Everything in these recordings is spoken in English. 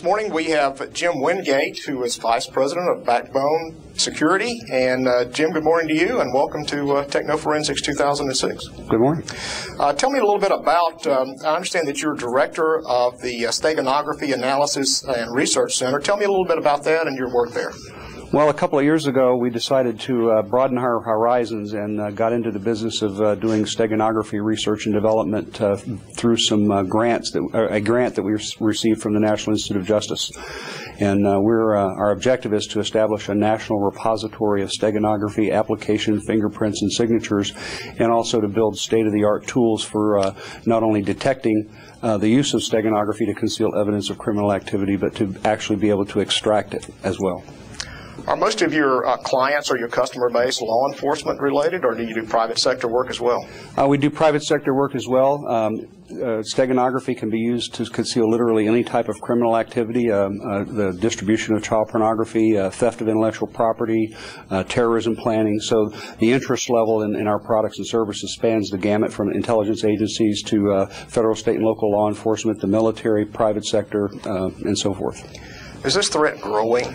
morning we have Jim Wingate, who is Vice President of Backbone Security. And Jim, good morning to you, and welcome to Techno Forensics 2006. Good morning. Tell me a little bit about, I understand that you're Director of the Steganography Analysis and Research Center. Tell me a little bit about that and your work there. Well, a couple of years ago, we decided to broaden our horizons and got into the business of doing steganography research and development through some a grant that we received from the National Institute of Justice. And our objective is to establish a national repository of steganography application, fingerprints, and signatures, and also to build state-of-the-art tools for not only detecting the use of steganography to conceal evidence of criminal activity, but to actually be able to extract it as well. Are most of your clients or your customer base law enforcement related, or do you do private sector work as well? We do private sector work as well. Steganography can be used to conceal literally any type of criminal activity, the distribution of child pornography, theft of intellectual property, terrorism planning. So the interest level in our products and services spans the gamut from intelligence agencies to federal, state, and local law enforcement, the military, private sector, and so forth. Is this threat growing?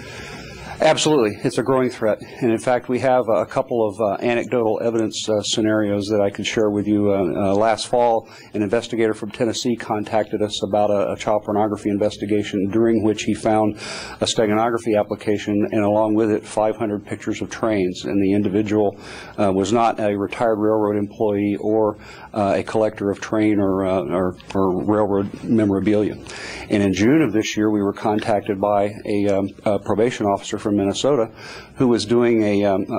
Absolutely. It's a growing threat. And in fact, we have a couple of anecdotal evidence scenarios that I could share with you. Last fall, an investigator from Tennessee contacted us about a child pornography investigation during which he found a steganography application and along with it 500 pictures of trains. And the individual was not a retired railroad employee or a collector of train or railroad memorabilia. And in June of this year, we were contacted by a probation officer from Minnesota who was doing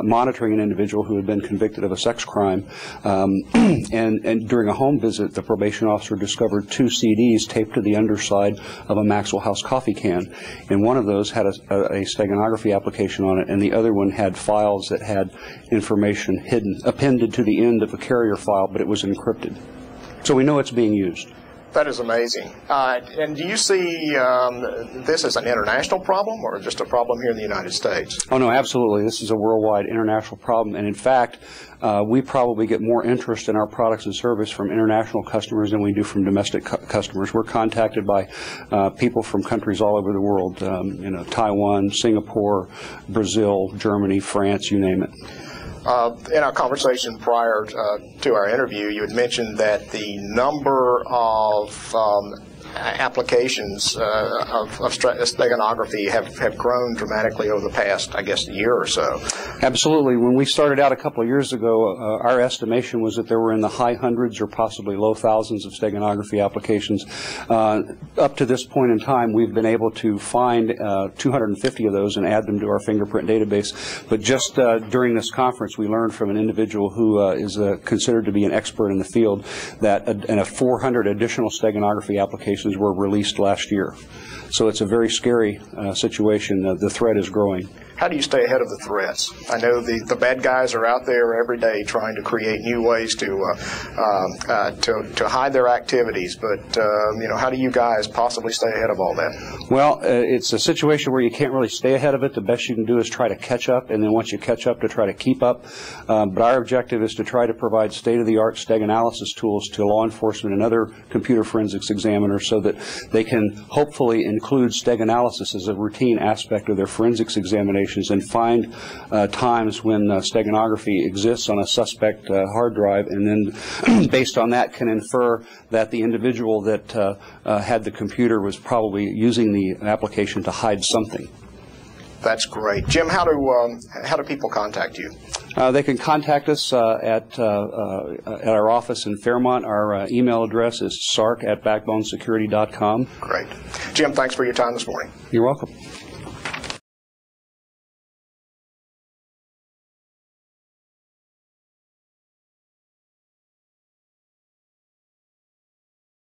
monitoring an individual who had been convicted of a sex crime, and during a home visit the probation officer discovered 2 CDs taped to the underside of a Maxwell House coffee can, and one of those had a steganography application on it, and the other one had files that had information appended to the end of a carrier file, but it was encrypted. So we know it's being used. That is amazing. And do you see this as an international problem or just a problem here in the United States? Oh, no, absolutely. This is a worldwide international problem. And in fact, we probably get more interest in our products and service from international customers than we do from domestic customers. We're contacted by people from countries all over the world, Taiwan, Singapore, Brazil, Germany, France, you name it. In our conversation prior to our interview, you had mentioned that the number of applications of steganography have grown dramatically over the past, I guess, year or so. Absolutely. When we started out a couple of years ago, our estimation was that there were in the high hundreds or possibly low thousands of steganography applications. Up to this point in time, we've been able to find 250 of those and add them to our fingerprint database. But just during this conference, we learned from an individual who is considered to be an expert in the field that 400 additional steganography applications were released last year. So it's a very scary situation. The threat is growing. How do you stay ahead of the threats? I know the bad guys are out there every day trying to create new ways to hide their activities, but how do you guys possibly stay ahead of all that? Well, it's a situation where you can't really stay ahead of it. The best you can do is try to catch up, and then once you catch up, to try to keep up. But our objective is to try to provide state-of-the-art steg analysis tools to law enforcement and other computer forensics examiners so that they can hopefully include steg analysis as a routine aspect of their forensics examination and find times when steganography exists on a suspect hard drive, and then based on that can infer that the individual that had the computer was probably using the application to hide something. That's great. Jim, how do people contact you? They can contact us at our office in Fairmont. Our email address is sark@backbonesecurity.com. Great. Jim, thanks for your time this morning. You're welcome.